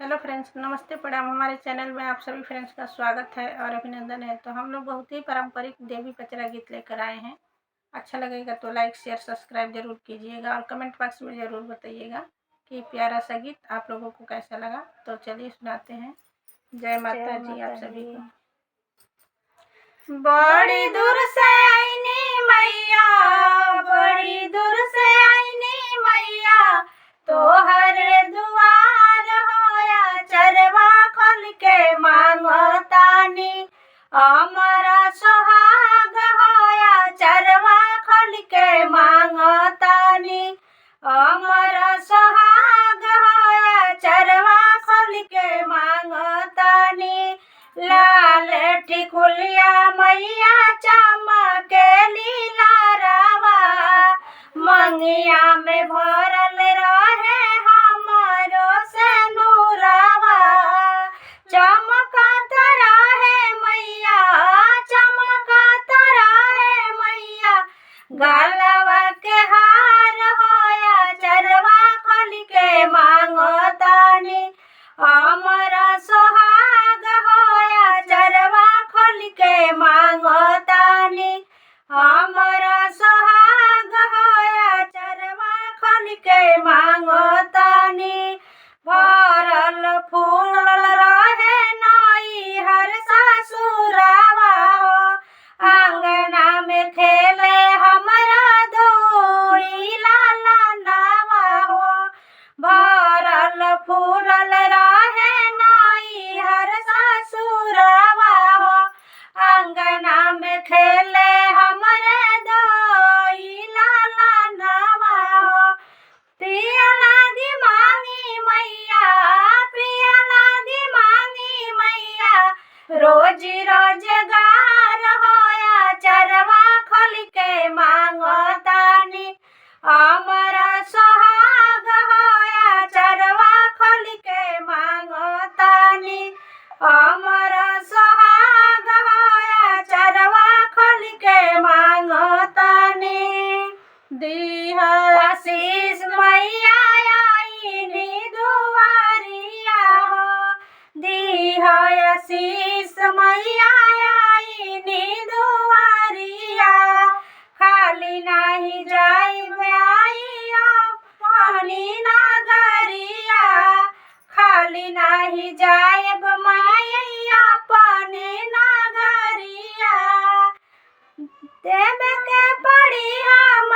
Hello friends, नमस्ते प्रणाम। हमारे चैनल में आप सभी फ्रेंड्स का स्वागत है और अभिनंदन है। तो हम लोग बहुत ही पारंपरिक देवी पचरा गीत लेकर आए हैं। अच्छा लगेगा तो लाइक शेयर सब्सक्राइब जरूर कीजिएगा और कमेंट बॉक्स में ज़रूर बताइएगा कि प्यारा सा गीत आप लोगों को कैसा लगा। तो चलिए सुनाते हैं। जय माता जी आप सभी को। बड़ी दूर से आईनी मैया, बड़ी दूर से आईनी मैया, तोहर दुआर होया चरवा खोल के मांगतानी। हमारा सुहाग होया चरवा खोल के मांगतानी। हमारा सुहाग होया चरवा खोल के मांगतानी। लाल टिकुलिया मैया चमकेली लारावा, मंगिया में भरल रहे हमारो से नूरावा। चमकत रहे मैया, चमकत रहे मैया, गलवा के हार होया चरवा खोल के मांगतानी। हमारा सुहाग होया चरवा खोल के मांगतानी। हमारा सुहाग होया चरवा खोल के मांगतानी। भरल फूलल रहे नाई हर ससुरावा हो, आंगना में खेले हमारा दोई लाला नावा हो। भरल फूलल रहे नाई हर ससुरावा हो, आंगना में खेले हमारे दोई लाला नावा हो। पिया लागी मांगी मैया, पिया लागी मांगी मैया, रोजी रोजगार होया चरवा खोल के मांगतानी। हमारा सुहाग होया चरवा खोल के मांगतानी। हमारा सुहाग होया चरवा खोल के मांगतानी। दीह आशीष मैया आईनी दुआरिया हो, दीह आशीष मैया आईनी दुआरिया। खाली नाही जाइब आइया पानी नगरिया, खाली नाही जाइब मैया पानी नगरिया। देव के पड़ी हम